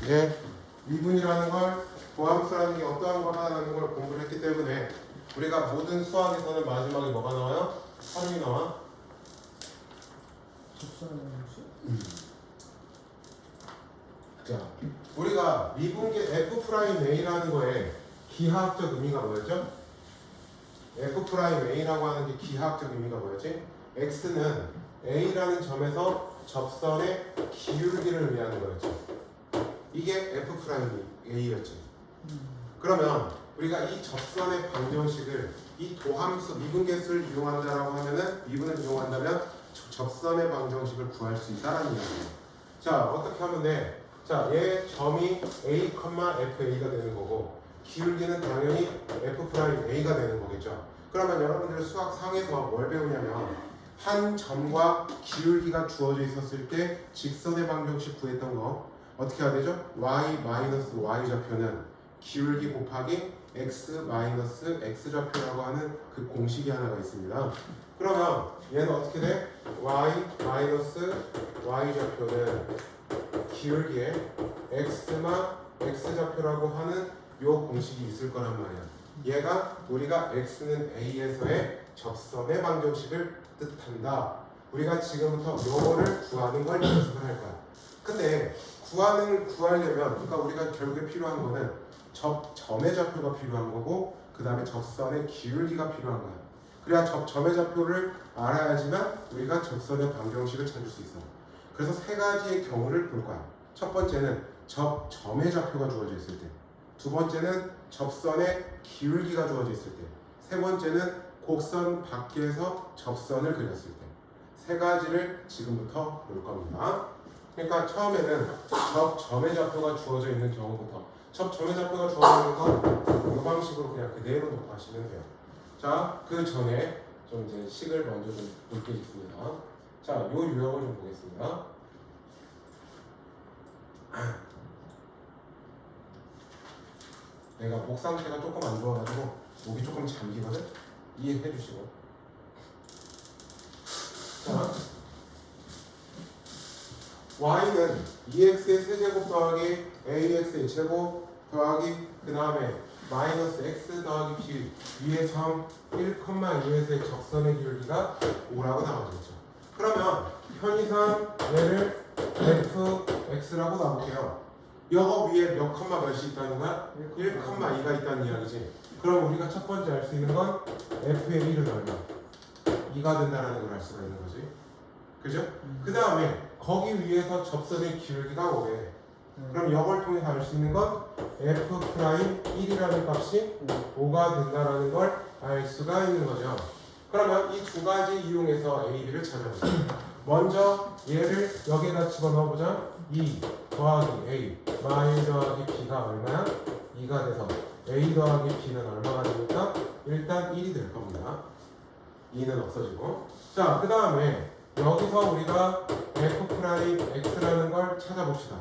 이제 미분이라는 걸 도함수라는 게 어떠한 거라는 걸 공부를 했기 때문에 우리가 모든 수학에서는 마지막에 뭐가 나와요? 활용이 나와? 자, 우리가 미분계 F'A라는 거에 기하학적 의미가 뭐였죠? F'A라고 하는 게 기하학적 의미가 뭐였지? X는 A라는 점에서 접선의 기울기를 의미하는 거였죠. 이게 F'A였지. 그러면 우리가 이 접선의 방정식을 이 도함수 미분계수를 이용한다라고 하면은 미분을 이용한다면 접선의 방정식을 구할 수 있다라는 이야기예요. 자, 어떻게 하면 돼? 자, 얘 점이 A, FA가 되는 거고 기울기는 당연히 F'A가 되는 거겠죠. 그러면 여러분들 수학 상에서 뭘 배우냐면 한 점과 기울기가 주어져 있었을 때 직선의 방정식 구했던 거 어떻게 해야 되죠? y-y 좌표는 기울기 곱하기 x 좌표라고 하는 그 공식이 하나가 있습니다. 그러면 얘는 어떻게 돼? y 좌표는 기울기에 x 좌표라고 하는 요 공식이 있을 거란 말이야. 얘가 우리가 x는 a에서의 접선의 방정식을 뜻한다. 우리가 지금부터 요거를 구하는 걸 연습을 할 거야. 근데 구하려면 그러니까 우리가 결국에 필요한 거는 점의 좌표가 필요한 거고 그 다음에 접선의 기울기가 필요한 거야. 그래야 점의 좌표를 알아야지만 우리가 접선의 방정식을 찾을 수 있어. 그래서 세 가지의 경우를 볼 거야. 첫 번째는 점의 좌표가 주어져 있을 때, 두 번째는 접선의 기울기가 주어져 있을 때, 세 번째는 곡선 밖에서 접선을 그렸을 때. 세 가지를 지금부터 볼 겁니다. 그러니까 처음에는 점의 좌표가 주어져 있는 경우부터 점의 좌표가 주어져 있는 건 이 방식으로 그냥 그대로 놓고하시면 돼요. 자, 그 전에 좀 이제 식을 먼저 좀 볼 게 있습니다. 자, 요 유형을 좀 보겠습니다. 내가 목 상태가 조금 안 좋아가지고 목이 조금 잠기거든? 이해해 주시고. 자, y는 2x의 세제곱 더하기 ax의 제곱 더하기 그 다음에 마이너스 x 더하기 b 위의 점 1,2에서의 접선의 기울기가 5라고 나와있죠. 그러면 편의상 얘를 fx라고 놔볼게요. 여거 위에 몇 컴마 몇이 있다는 거야? 1,2가 있다는 이야기지. 그럼 우리가 첫 번째 알 수 있는 건 f의 1은 얼마? 2가 된다는 걸 알 수가 있는 거지. 그죠? 그 다음에 거기 위에서 접선의 기울기가 5래. 그럼 이걸 통해서 알 수 있는 건 F'1이라는 값이 5가 된다는 걸 알 수가 있는 거죠. 그러면 이 두 가지 이용해서 A, B를 찾아보자. 먼저 얘를 여기에다 집어넣어보자. 2 더하기 A 마이 더하기 B가 얼마야? 2가 돼서 A 더하기 B는 얼마가 되니까 일단 1이 될 겁니다. 2는 없어지고. 자, 그 다음에 여기서 우리가 F'X라는 걸 찾아봅시다.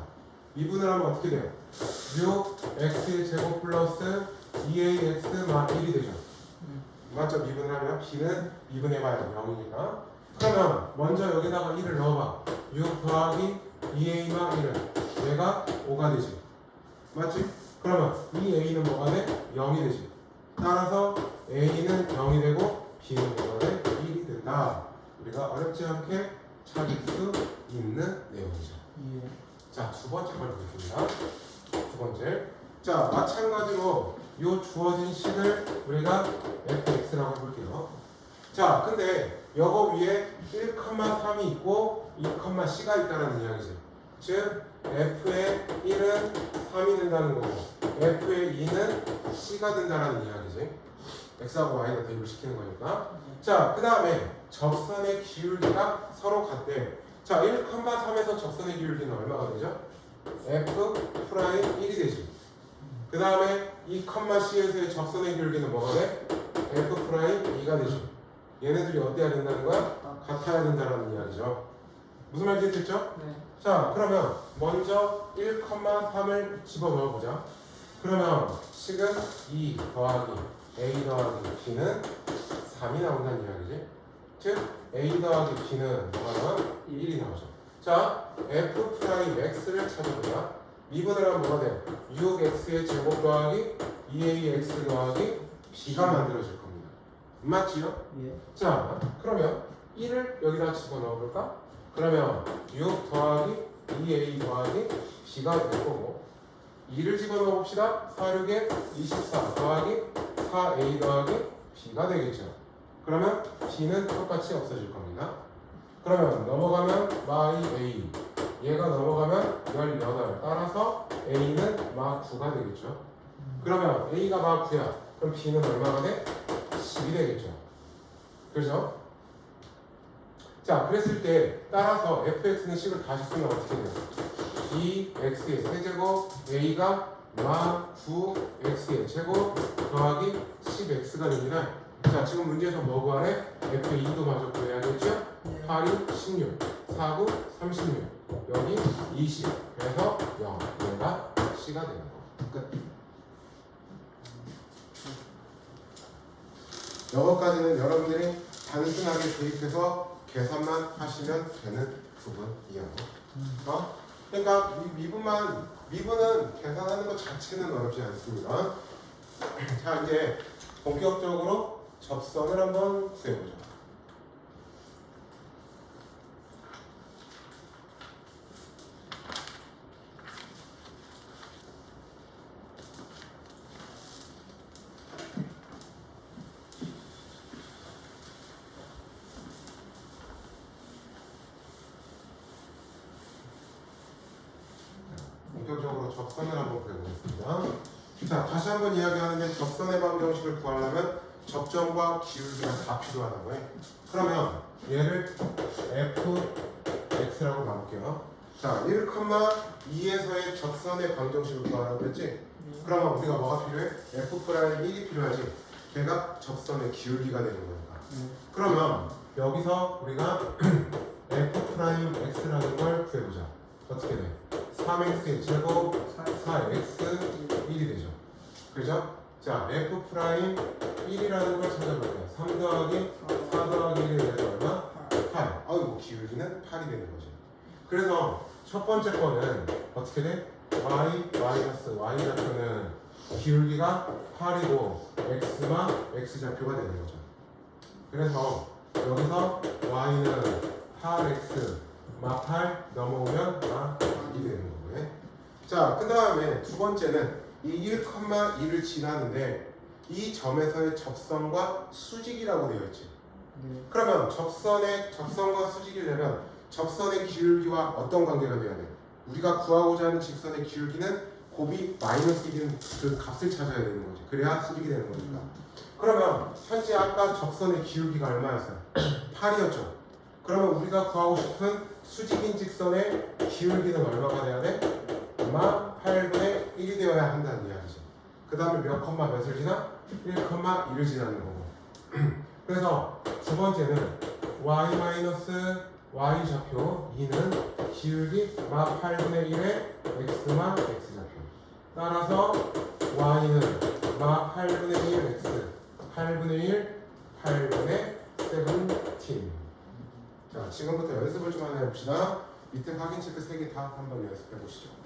미분을 하면 어떻게 돼요? 6x의 제곱 플러스 2ax 마 1이 되죠. 맞죠? 미분을 하면 b는 미분해봐야 0이니까. 그러면 먼저 여기다가 1을 넣어봐. 6 더하기 2a 마 1은 얘가 5가 되지. 맞지? 그러면 이 a는 뭐가 돼? 0이 되지. 따라서 a는 0이 되고 b는 뭐가 돼? 1이 된다. 우리가 어렵지 않게 찾을 수 있는 내용이죠. 자, 두 번째 걸 보겠습니다. 두 번째. 자, 마찬가지로 이 주어진 식을 우리가 fx라고 해볼게요. 자, 근데 요거 위에 1,3이 있고 2,c가 있다는 이야기죠. 즉, f의 1은 3이 된다는 거고 f의 2는 c가 된다는 이야기지. x하고 y가 대입을 시키는 거니까. 자, 그 다음에 접선의 기울기가 서로 같대. 자, 1,3에서 접선의 기울기는 얼마가 되죠? F'1이 되지. 그 다음에 2,C에서의 접선의 기울기는 뭐가 돼? F'2가 되죠. 얘네들이 어때야 된다는 거야? 같아야 된다는 이야기죠. 무슨 말인지 됐죠? 네. 자, 그러면 먼저 1,3을 집어넣어보자. 그러면 식은 2 더하기 A 더하기 B는 3이 나온다는 이야기지. 즉 A 더하기 B는 뭐가 나와? 1이 나오죠. 자, F'X를 찾아보자. 미분을 하면 뭐가 돼? 6x의 제곱 더하기 2ax 더하기 b가 만들어질 겁니다. 맞지요? 예. 자, 그러면 1을 여기다 집어넣어 볼까? 그러면 6 더하기 2a 더하기 b가 될 거고 2를 집어넣어 봅시다. 4, 6에 24 더하기 4a 더하기 b가 되겠죠. 그러면 b는 똑같이 없어질 겁니다. 그러면 넘어가면 마이 a 얘가 넘어가면 18 따라서 a는 마 9가 되겠죠. 그러면 a가 마 9야. 그럼 b는 얼마가 돼? 10이 되겠죠. 그죠? 자, 그랬을 때 따라서 fx는 10을 다시 쓰면 어떻게 돼요? 2x의 세제곱 a가 마 9x의 제곱 더하기 10x가 됩니다. 자, 지금 문제에서 뭐 구하래? f2도 마저 구해야겠죠? 8이 16, 4, 9, 36, 여기 20, 그래서 0, 얘가 c가 되는 거. 끝. 이것까지는 여러분들이 단순하게 대입해서 계산만 하시면 되는 부분이에요. 그러니까 미분은 계산하는 것 자체는 어렵지 않습니다. 자, 이제 본격적으로 접선을 한번 구해보죠. 본격적으로 접선을 한번 구해보겠습니다. 자, 다시 한번 이야기하는데 접선의 방정식을 구하려면 접점과 기울기가 다 필요하다고 해. 그러면 얘를 fx라고 나눌게요. 자, 1,2에서의 접선의 방정식을 구하라고 했지? 그러면 우리가 뭐가 필요해? f'1이 필요하지. 걔가 접선의 기울기가 되는 거니까. 그러면 여기서 우리가 f'x라는 걸 구해보자. 어떻게 돼? 3x의 제곱 4x 1이 되죠. 그죠? 자, f'1이라는 걸 찾아볼게요. 3 더하기 4 더하기 1이 되면 얼마? 8. 아이고, 기울기는 8이 되는 거죠. 그래서 첫 번째 거는 어떻게 돼? y 마이너스 y 좌표는 기울기가 8이고 x가 x 좌표가 되는 거죠. 그래서 여기서 y는 8x 마 8 넘어오면 마 2이 되는 거고요. 자, 그 다음에 두 번째는 이 1,2를 지나는데 이 점에서의 접선과 수직이라고 되어 있지. 그러면 접선과 수직이려면 접선의 기울기와 어떤 관계가 돼야 돼? 우리가 구하고자 하는 직선의 기울기는 곱이 마이너스 1인 그 값을 찾아야 되는 거지. 그래야 수직이 되는 거니까. 그러면 현재 아까 접선의 기울기가 얼마였어요? 8이었죠. 그러면 우리가 구하고 싶은 수직인 직선의 기울기는 얼마가 돼야 돼? 마 8분의 1이 되어야 한다는 이야기죠. 그 다음에 몇 컴마 몇을 지나? 1,1을 지나는 거고. 그래서 두 번째는 y 좌표 2는 기울기 마 8분의 1의 x마 x 좌표. 따라서 y는 마 8분의 1 x 8분의 1 8분의 17. 자, 지금부터 연습을 좀 하나 해봅시다. 밑에 확인 체크 3개 다 한번 연습해 보시죠.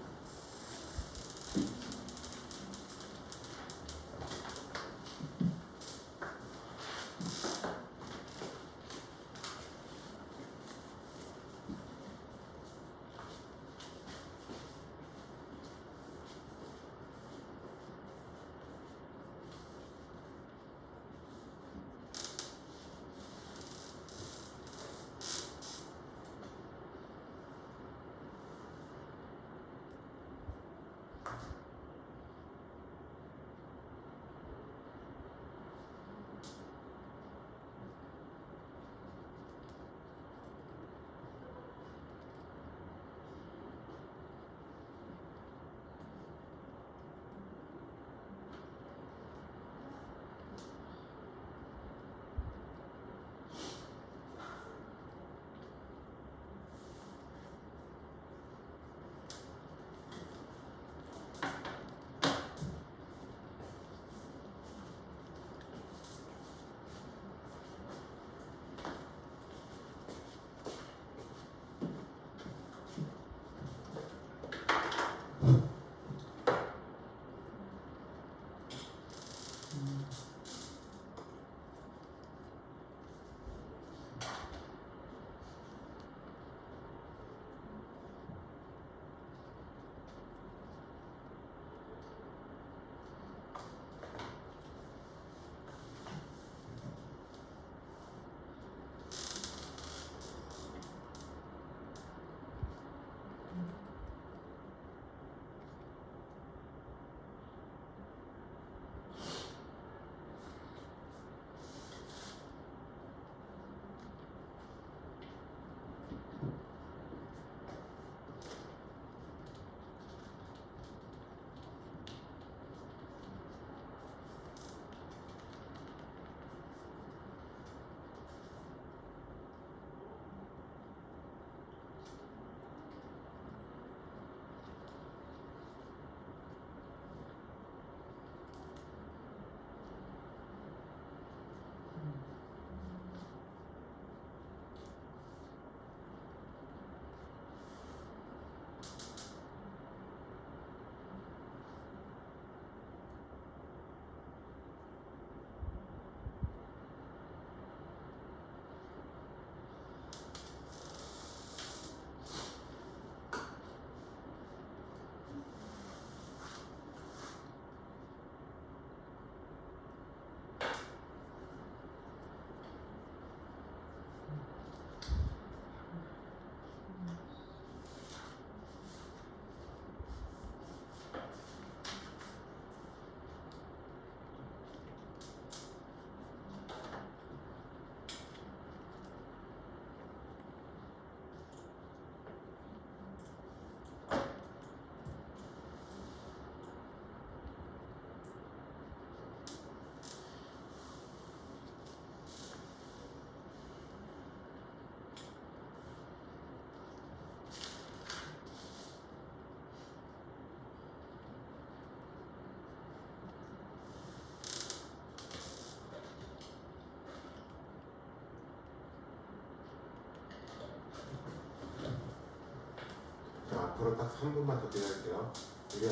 자, 앞으로 딱 3분만 더 기다릴게요. 우리야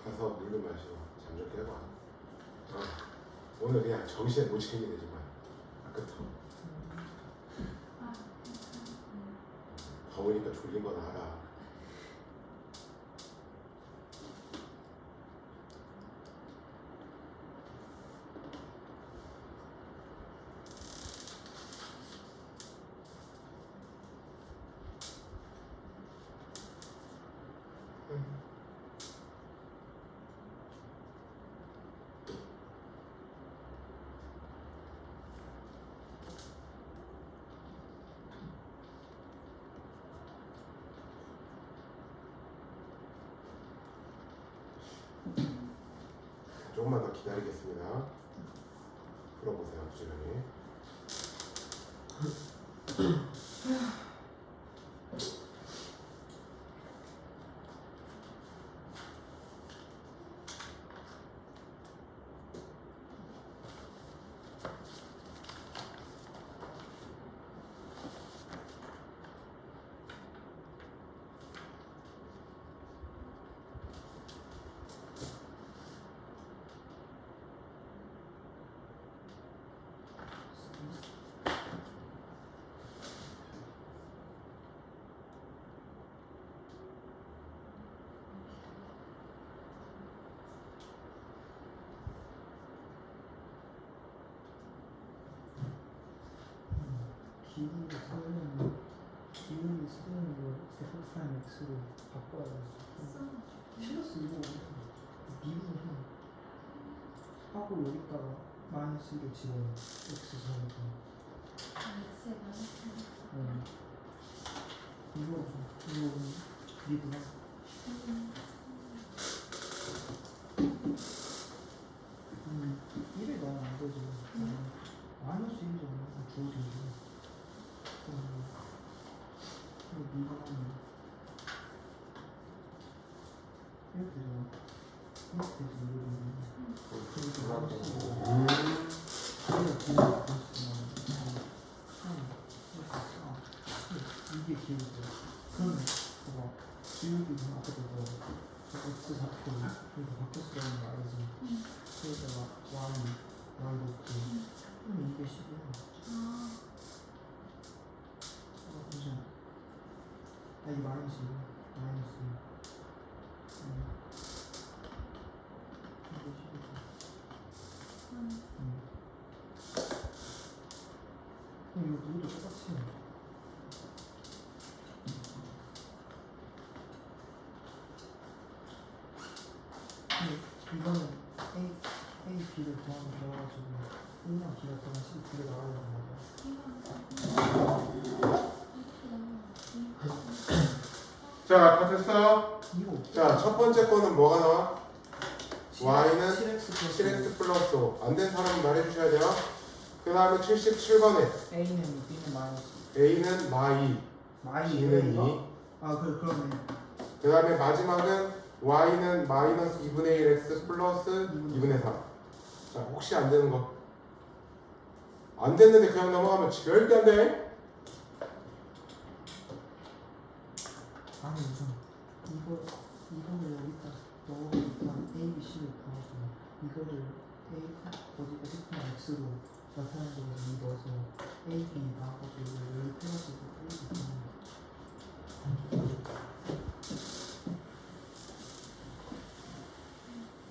가서 물 좀 마시고 잠 좀 깨봐. 오늘 그냥 정신에 못 차리게 되지 마. 아까부터 더우니까 졸린 건 알아. 조금만 더 기다리겠습니다. 풀어보세요, 부지런히. 기분이 쓰는 거 F-프라임 X로 바꿔야 돼. 실러스 이거 미분 하고 여기다가 마이너스 1을 집어넣어. X 선에서. 이거 미분하. 일을 넣으면 안 되지. 마이너스 1이 주어진 거. 미분하면 이렇게 되잖아. 이렇게 되지. 이게 기울기야. 그러면 봐봐. 기울기는 아까 그거 x 잡고 이렇게 바뀌었으라는 거 알지? 그래서 y 높지. 그럼 이게 10이야. 잠시만. 이 마이너스 마이너스. 이게 10이지. 그럼 이거 누구도 똑같이. 이거는 A, B를 더하면 되어가지고 1랑 B가 더하면 C, B가 나와야 되는 거야. 자, 다 됐어? 이거 자, 첫 번째 거는 뭐가 나와? y는 7x 7x 플러스 5. 안 된 사람은 말해주셔야 돼요. 그 다음에 77번에 A는 B는 마이너스 a는 마이, b는 2. 그러네. 그 다음에 마지막은 y는 마이너스 2분의 1x 플러스 2분의 3. 자, 혹시 안 되는 거? 안 됐는데 그냥 넘어가면 절대 안 돼. 아니 우선 이거를 여기다 넣어서 일단 A, B, C를 구하고 이거를 어디가 식분 X로 나타나는 거를 넣어서 A, B 나와가지고 이걸 빼가지고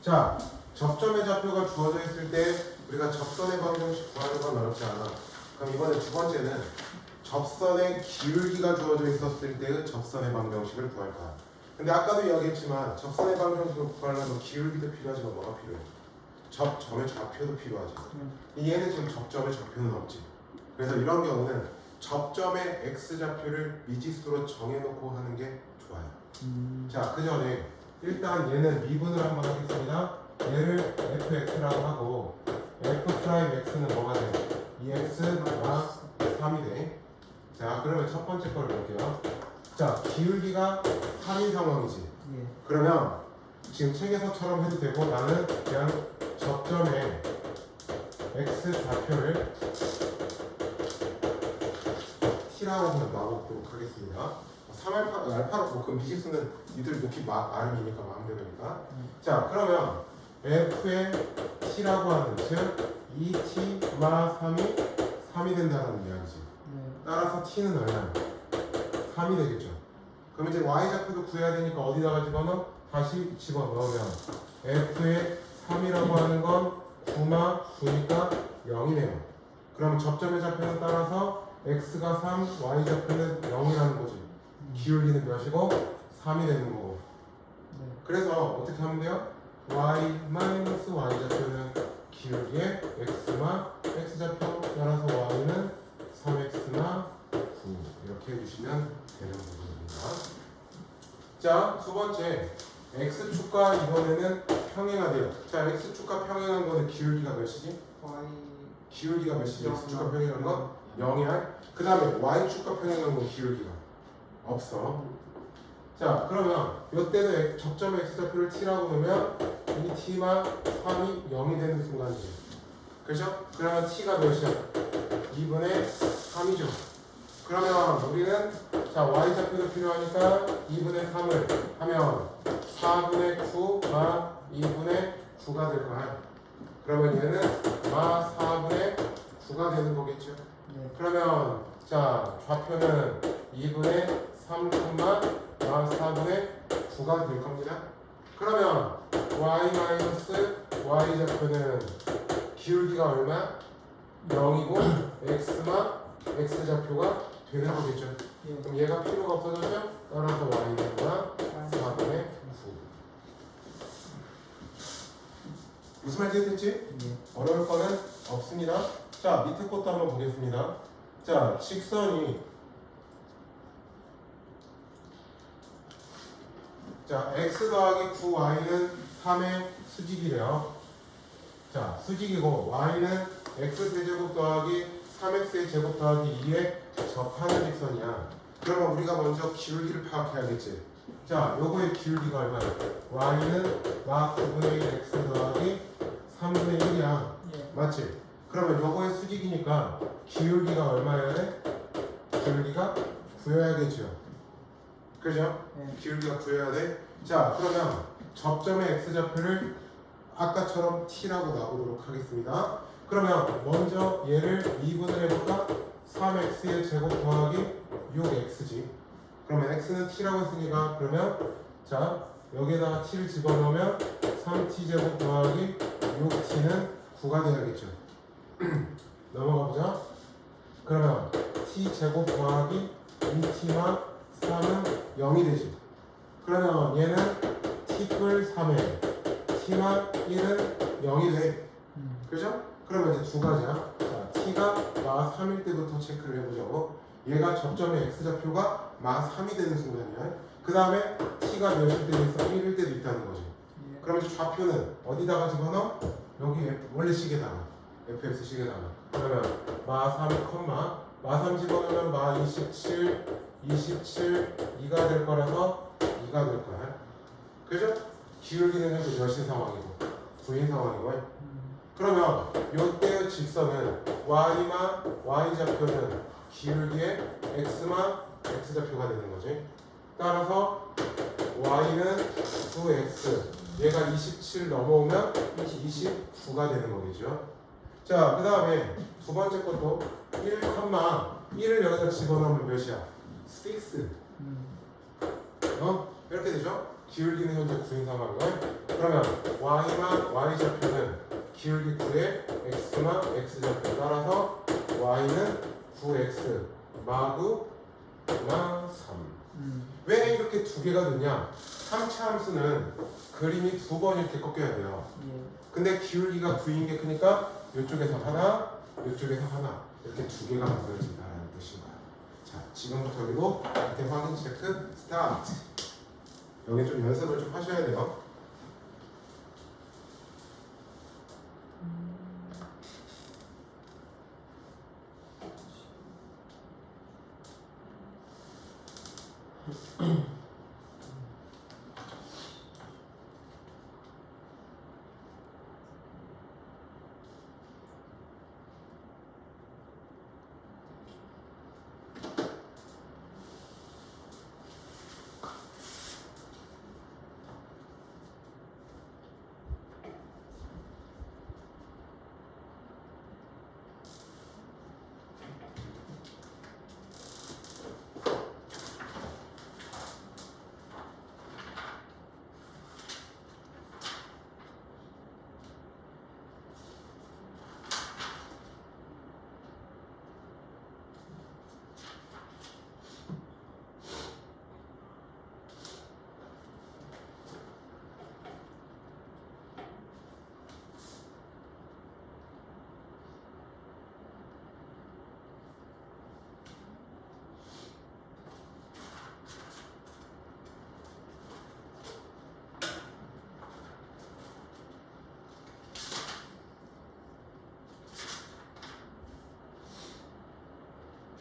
자, 접점의 좌표가 주어져 있을 때 우리가 접선의 방정식 구하는 건 어렵지 않아. 그럼 이번에 두 번째는 접선의 기울기가 주어져 있었을 때의 접선의 방정식을 구할 거야. 근데 아까도 이야기했지만 접선의 방정식을 구하려면 기울기도 필요하지만 뭐가 필요해? 접점의 좌표도 필요하지. 얘는 지금 접점의 좌표는 없지. 그래서 이런 경우는 접점의 x좌표를 미지수로 정해놓고 하는 게 좋아요. 자, 그 전에 일단 얘는 미분을 한번 하겠습니다. 얘를 fx라고 하고 f'x는 뭐가 돼? 2x가 3이 돼. 자, 그러면 첫 번째 걸 볼게요. 자, 기울기가 3인 상황이지. 예. 그러면 지금 책에서처럼 해도 되고 나는 그냥 접점의 x 좌표를 t라고 그냥 놔보도록 하겠습니다. 3알파로 그 미지수는 니들 놓기 나름이니까 마음대로니까. 자, 그러면 f의 t라고 하는 즉 2t 마 3이 된다는 이야기지. 따라서 t는 얼마야? 3이 되겠죠. 그럼 이제 y좌표도 구해야 되니까 어디다가 집어넣어? 다시 집어넣으면 f의 3이라고 하는 건 9마 9니까 0이네요. 그럼 접점의 좌표는 따라서 x가 3, y좌표는 0이라는 거지. 기울기는 몇이고? 3이 되는 거고. 그래서 어떻게 하면 돼요? y-y좌표는 기울기의 x마 x좌표 따라서 y는 3x마 9 이렇게 해주시면 되는 부분입니다. 자, 두 번째 x축과 이번에는 평행하대요. 자, x축과 평행한 거는 기울기가 몇이지? 기울기가 몇이지? x축과 평행한 거? 0이야. 그 다음에 y축과 평행한 건 기울기가 없어. 자, 그러면 이때는 접점의 x좌표를 t라고 놓으면 이 t만 3이 0이 되는 순간이에요. 그죠? 그러면 t가 몇이야? 2분의 3이죠. 그러면 우리는 자 y좌표도 필요하니까 2분의 3을 하면 4분의 9마 2분의 9가 될 거야. 그러면 얘는 마 4분의 9가 되는 거겠죠. 그러면 자 좌표는 2분의 3마 마 4분의 9가 될 겁니다. 그러면 y-y좌표는 기울기가 얼마? 0이고 x마 x좌표가 되는 거겠죠. 그럼 얘가 필요가 없어졌죠? 따라서 y는 4분의 9. 무슨 말인지 됐지? 어려울 거는 없습니다. 자, 밑에 것도 한번 보겠습니다. 자, 직선이 자, x 더하기 9y는 3의 수직이래요. 자, 수직이고 y는 x세제곱 더하기 3x의 제곱 더하기 2에 접하는 직선이야. 그러면 우리가 먼저 기울기를 파악해야겠지. 자, 요거의 기울기가 얼마야? y는 마 9분의 1 x 더하기 3분의 1이야. 맞지? 그러면 요거의 수직이니까 기울기가 얼마여야 돼? 기울기가 9여야겠죠. 그죠? 기울기가 9여야 돼. 자, 그러면 접점의 x좌표를 아까처럼 t라고 놔보도록 하겠습니다. 그러면 먼저 얘를 2분을 해볼까? 3x의 제곱 더하기 6x지. 그러면 x는 t라고 했으니까 그러면 자 여기에다가 t를 집어넣으면 3t 제곱 더하기 6t는 9가 되야겠죠. 넘어가 보자. 그러면 t 제곱 더하기 2t만 3은 0이 되지. 그러면 얘는 t뿔 3에 t만 1은 0이 돼. 그죠? 그러면 이제 두 가지야. 자, t가 마 3일 때부터 체크를 해보자고. 얘가 접점의 x좌표가 마 3이 되는 순간이야. 그 다음에 t가 몇일 때도 있어? 1일 때도 있다는 거지. 그러면 이제 좌표는 어디다가 집어넣어? 여기 원래 식에다가 fx 식에다가. 그러면 마 3, 마 3 집어넣으면 마 27, 2가 될 거라서 2가 될 거야. 그죠? 기울기는 현재 몇인 상황이고 9인 상황이고. 그러면 이때의 직선은 y좌표는 기울기의 x만 x좌표가 되는 거지. 따라서 y는 9x, 얘가 27 넘어오면 29가 되는 거겠죠. 자, 그 다음에 두 번째 것도 1,1을 여기다 집어넣으면 몇이야? 6. 이렇게 되죠? 기울기는 현재 9인 상황이고. 그러면 y좌표는 기울기 9에 x만 x좌표. 따라서 y는 9x 마구 마 3. 왜 이렇게 두 개가 되냐? 3차 함수는 그림이 두 번 이렇게 꺾여야 돼요. 근데 기울기가 9인 게 크니까 이쪽에서 하나, 이쪽에서 하나 이렇게 두 개가 만들어진다는 뜻인 거야. 자, 지금부터 여기도 밑에 확인 체크 스타트. 여기 좀 연습을 좀 하셔야 돼요.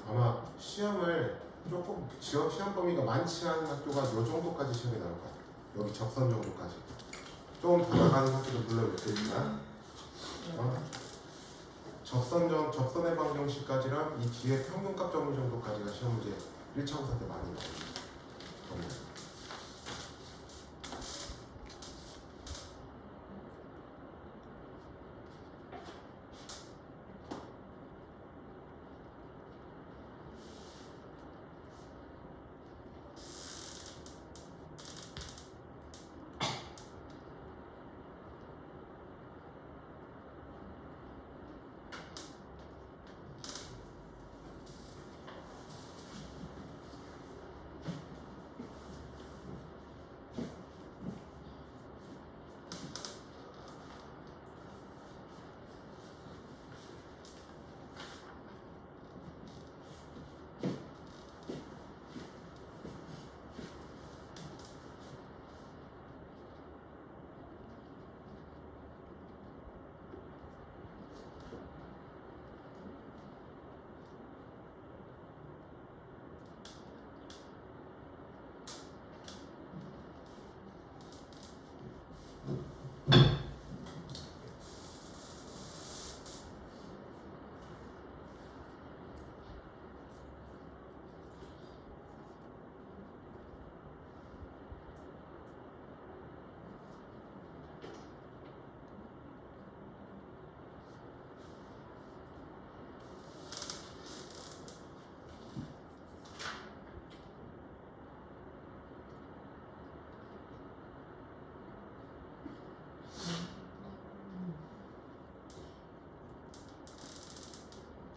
아마 시험을 조금 시험 범위가 많지 않은 학교가 요 정도까지 시험이 나올 거야. 여기 적선 정도까지. 좀 더 나가는 학교도 물론 있겠지만 적선의 방정식까지랑 이 뒤에 평균값 정리 정도까지가 시험 문제 1차 고사 때 많이 나와요.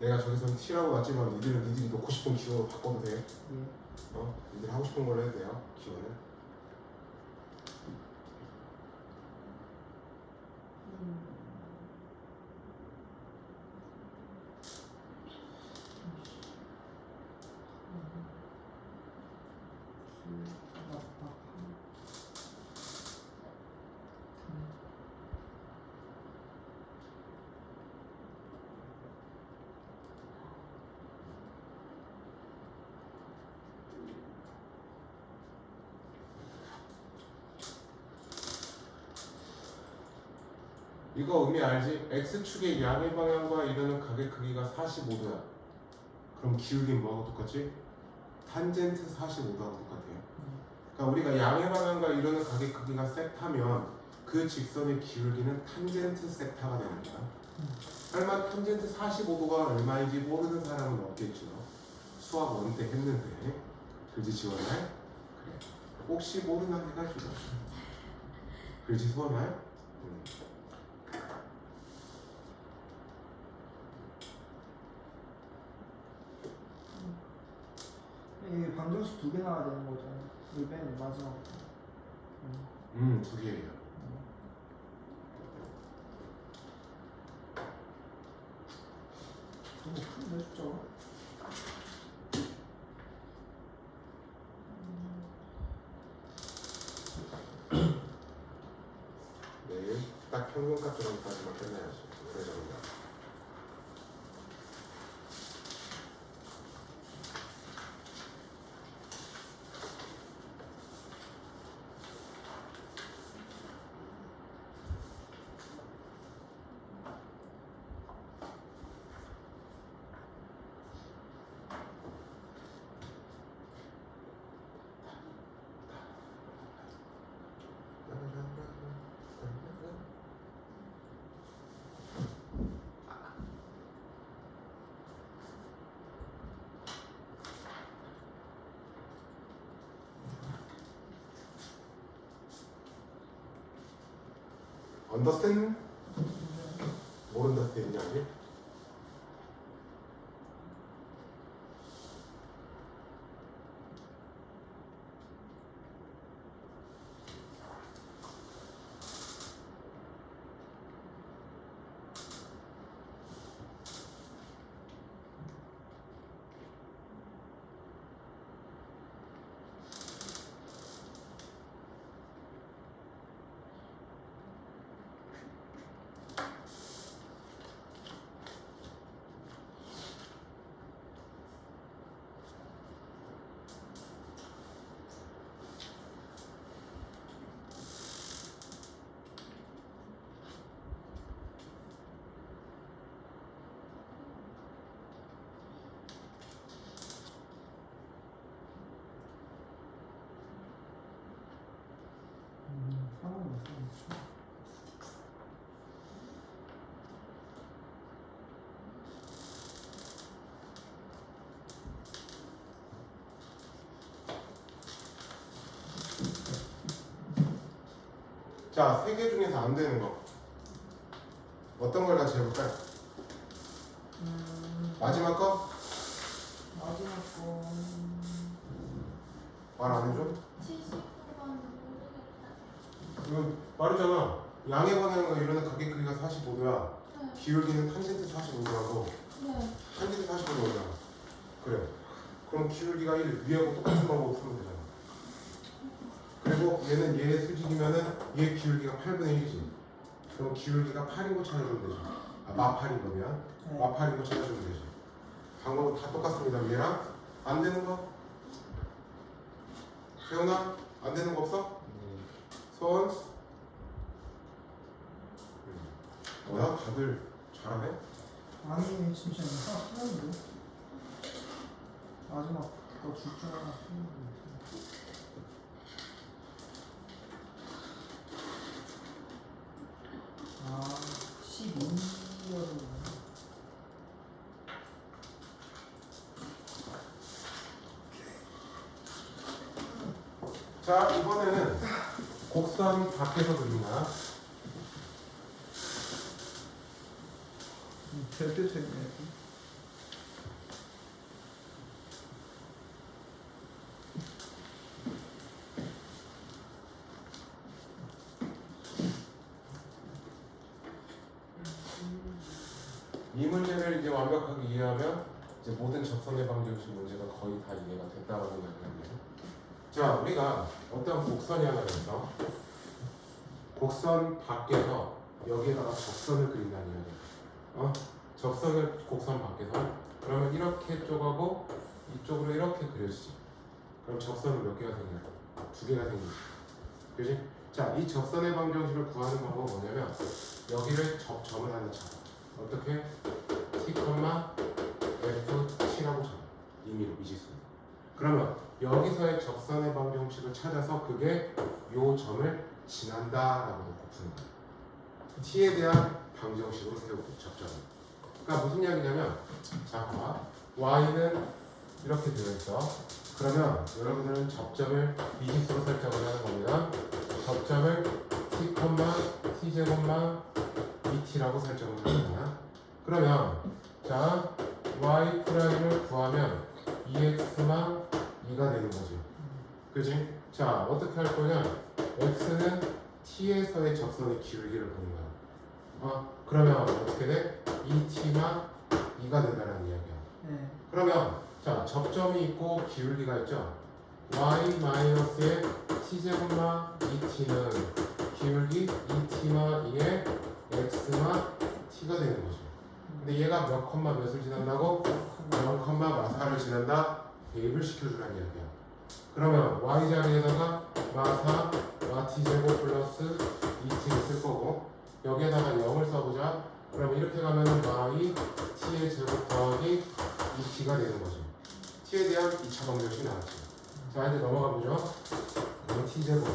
내가 저기서 T라고 놨지만 니들이 놓고 싶은 기호로 바꿔도 돼. 예. 니들 하고 싶은 걸로 해도 돼요. 기호는. 이거 의미 알지? X축의 양의 방향과 이르는 각의 크기가 45도야. 그럼 기울기는 뭐하고 똑같지? 탄젠트 45도하고 똑같아요. 그러니까 우리가 양의 방향과 이르는 각의 크기가 섹타면 그 직선의 기울기는 탄젠트 섹타가 되는 거야. 설마 탄젠트 45도가 얼마인지 모르는 사람은 없겠죠. 수학 원때 했는데. 그지 지원할? 그래. 혹시 모르나 해가지고. 그지 수원할? 이게 방정식 2개 나와야 되는 거잖아요. 이 맨 마지막. 두 개예요. 너무 큰데 숫자가? 내일 딱 평균값 들어가기까지만 끝내야지. 오래 잡는다. 언더스탠? 모른다스탠이냐 아직? 상관없어. 자, 세 개 중에서 안 되는 거. 어떤 걸 같이 해볼까요? 마지막 거? 마지막 거. 말 안 해줘? 79번 모르겠다. 이거 말이잖아. 양의 방향과 이르는 각의 크기가 45도야. 네. 기울기는 탄젠트 45도라고. 네. 탄젠트 45도야. 그래. 그럼 기울기가 1, 위하고 똑같은 방법으로 풀면 되잖아. 그리고 얘는 얘의 수직이면은 얘 기울기가 8분의 1이지. 그럼 기울기가 8인 거 찾아주면 되지. 아, 마8인 거면. 네. 마8인 거 찾아주면 되지. 방법은 다 똑같습니다. 얘랑 안 되는 거? 세훈아? 안 되는 거 없어? 손? 뭐야? 다들 잘하네? 아니 진짜 하나 틀렸는데. 마지막 거 줄 줄 하나 틀렸는데. 아 12년. 자, 이번에는 곡선 밖에서 그립니다. 별표 생각해. 이 문제를 이제 완벽하게 이해하면 이제 모든 접선의 방정식 문제가 거의 다 이해가 됐다라고 생각합니다. 자, 우리가 어떤 곡선이 하나 있어. 곡선 밖에서 여기에다가 접선을 그린다는 이야기야. 접선을 곡선 밖에서 그러면 이렇게 쪼가고 이쪽으로 이렇게 그려지지. 그럼 접선은 몇 개가 생겨? 두 개가 생기지. 그지? 자, 이 접선의 방정식을 구하는 방법은 뭐냐면 여기를 접점을 하나 잡아. 어떻게? t, f, t라고 잡아. 임의로 미지수. 그러면 여기서의 접선의 방정식을 찾아서 그게 요 점을 지난다라고 놓고 푸는 거야. t에 대한 방정식으로 세우고 접점을. 그러니까 무슨 이야기냐면, 자, 봐봐. y는 이렇게 되어 있어. 그러면 여러분들은 접점을 미지수로 설정을 하는 겁니다. 접점을 t, t제곱만 2t라고 설정을 합니다. 그러면 자, y 프라임을 구하면 2x만 2가 되는 거지. 그지? 자, 어떻게 할 거냐? x는 t에서의 접선의 기울기를 보는 거야. 그러면 어떻게 돼? 2t만 2가 된다는 이야기야. 네. 그러면 자, 접점이 있고 기울기가 있죠. y-의 t제곱만 2t는 기울기 2t만 2에 x만 t가 되는 거죠. 근데 얘가 몇 컴마 몇을 지난다고? 0,4를 지난다. 대입을 시켜주라는 이야기야. 그러면 y 자리에다가 마4, t제곱 플러스 2t를 쓸 거고 여기에다가 0을 써보자. 그러면 이렇게 가면은 y t의 제곱 더하기 2t가 되는 거죠. t에 대한 2차 방정식이 나왔죠. 자, 이제 넘어가 보죠. 그럼 t제곱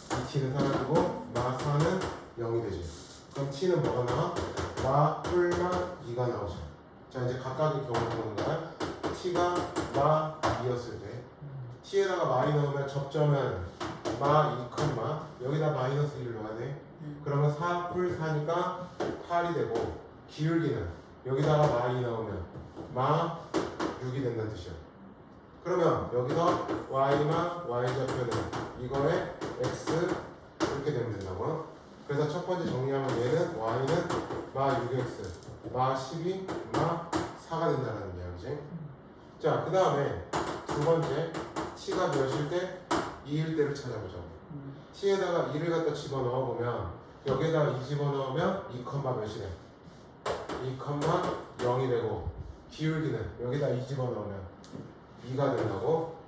2t는 사라지고 마4는 0이 되지. 그럼 t는 뭐가 나와? 마 뿔마 2가 나오죠. 자, 이제 각각의 경우를 보는 거야. t가 마 2였을 때 t에다가 마이 넣으면 접점은 마 2, 여기다 마이너스 1을 넣어야 돼. 그러면 4 뿔 4니까 8이 되고 기울기는 여기다가 마이 넣으면 마 6이 된다는 뜻이야. 그러면 여기서 y만 y좌표는 이거에 x 이렇게 되면 된다고. 그래서 첫 번째 정리하면 얘는 y는 마 6x, 마 12, 마 4가 된다는 이야기지. 자, 그 다음에 두 번째 t가 몇일 때 2일 때를 찾아보자고. t에다가 2를 갖다 집어넣어 보면 여기에다가 2 집어넣으면 2, 몇이래? 2, 0이 되고 기울기는 여기다 2 집어넣으면 2가 된다고.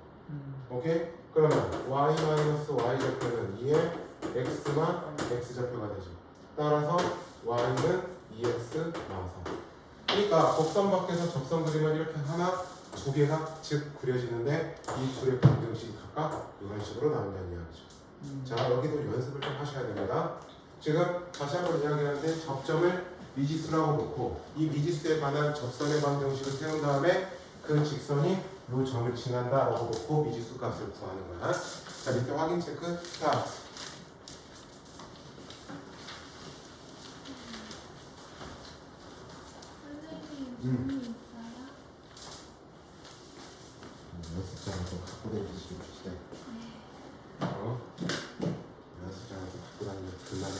오케이? 그러면 y-y 좌표는 2에 x만 x좌표가 되죠. 따라서 y는 2x 나와서. 그러니까 곡선 밖에서 접선 그리면 이렇게 하나, 두 개가 즉 그려지는데 이 둘의 방정식이 각각 이런 식으로 나온다는 이야기죠. 자, 여기도 연습을 좀 하셔야 됩니다. 지금 다시 한번 이야기하는데 접점을 미지수라고 놓고 이 미지수에 관한 접선의 방정식을 세운 다음에 그 직선이 이 점을 지난다라고 놓고 미지수 값을 구하는 거야. 자, 밑에 확인 체크. 자, 선생님 질문 있어요? 연습장을 좀 갖고 다니시 좀 주시대. 연습장을 좀 갖고 다니면 들라면?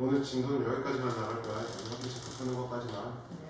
오늘 진도는 여기까지만 나갈 거야. 이렇게 자꾸 푸는 것까지만. 네.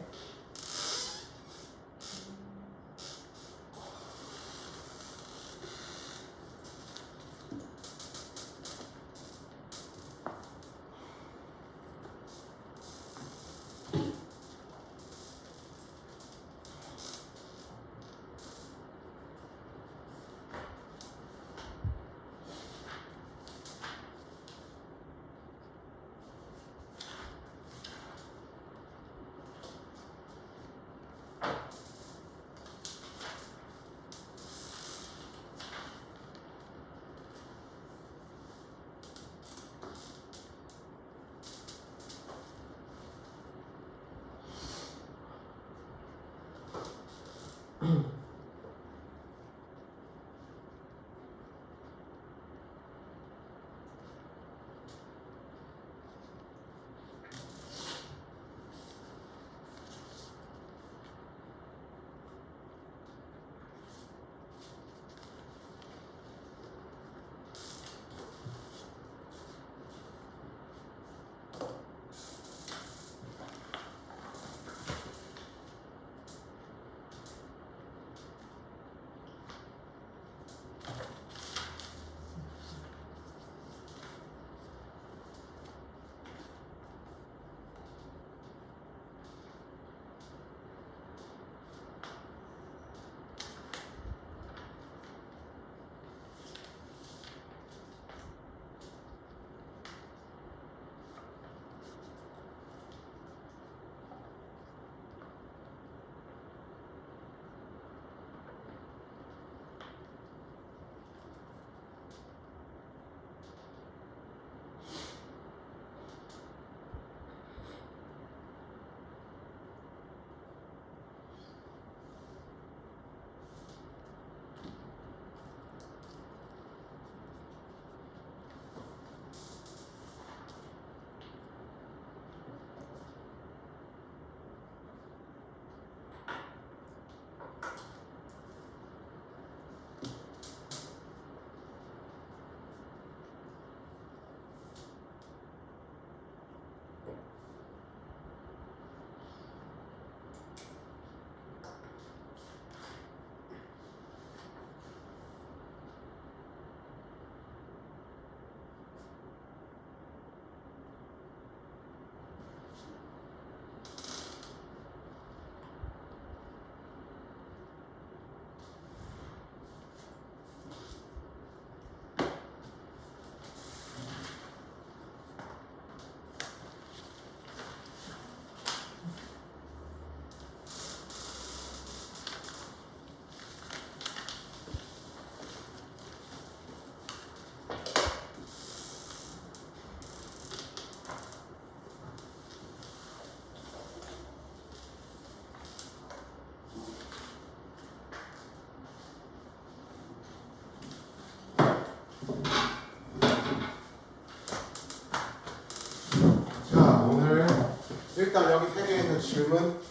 일단 여기 세 개에 있는 질문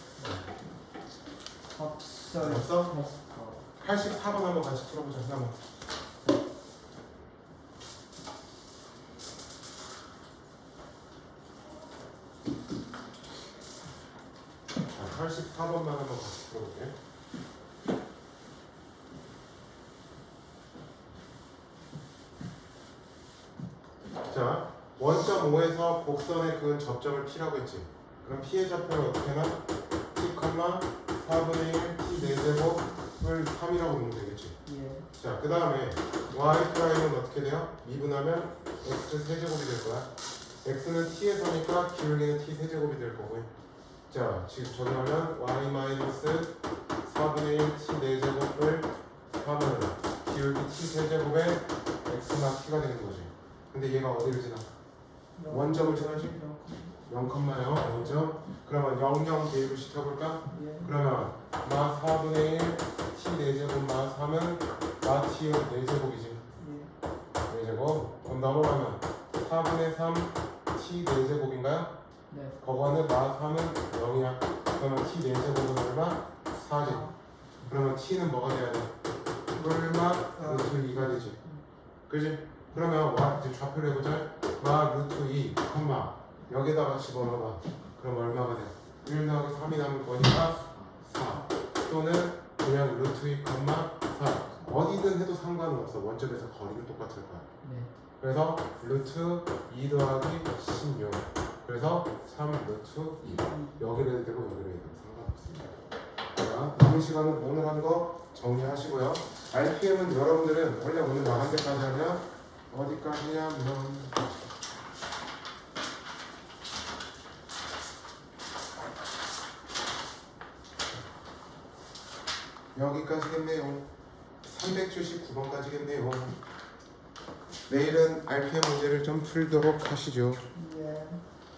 없어요. 없어? 84번 한번 같이 풀어보자. 한번. 자, 84번만 한번 같이 풀어볼게. 자, 원점 5에서 곡선에 그은 접점을 P라고 했지. 그럼 P의 좌표를 어떻게 하나? T, 4분의 1 T 4제곱을 3이라고 보면 되겠지. 예. 자, 그 다음에 y 프라임은 어떻게 돼요? 미분하면 x 세제곱이 될 거야. x는 t에서니까 기울기는 t 세제곱이 될 거고요. 자, 지금 적용하면 y 마이너스 4분의 1 t 4제곱을 하면 기울기 t 세제곱에 x나 t가 되는 거지. 근데 얘가 어디를 지나? 원점을 지나지? 0,0 원점. 그러면 0, 0 대입을 시켜볼까? 예. 그러면 마 4분의 1 t 4제곱 마 3은 마 t의 4제곱이지. 예. 4제곱. 그럼 넘어가면 4분의 3 t 4제곱인가요? 네. 거기는 마 3은 0이야. 그러면 t 4제곱은 얼마? 4제곱. 그러면 t는 뭐가 돼야 돼? 뿔마 루트 2가 되지. 그지? 그러면 와 이제 좌표를 해보자. 마 루트 2, 여기다가 집어넣어봐. 그럼 얼마가 돼? 1 더하기 3이 남을 거니까 4 또는 그냥 루트 2, 4 어디든 해도 상관은 없어. 원점에서 거리는 똑같을 거야. 네. 그래서 루트 2 더하기 16 그래서 3 루트 2 여기를 해도 되고 여기를 해도 상관없습니다. 자, 남은 시간은 오늘 한 거 정리하시고요. RPM은 여러분들은 원래 오늘 말한 데까지 하면 어디까지 하면 여기까지겠네요. 379번까지겠네요. 내일은 RPM 문제를 좀 풀도록 하시죠.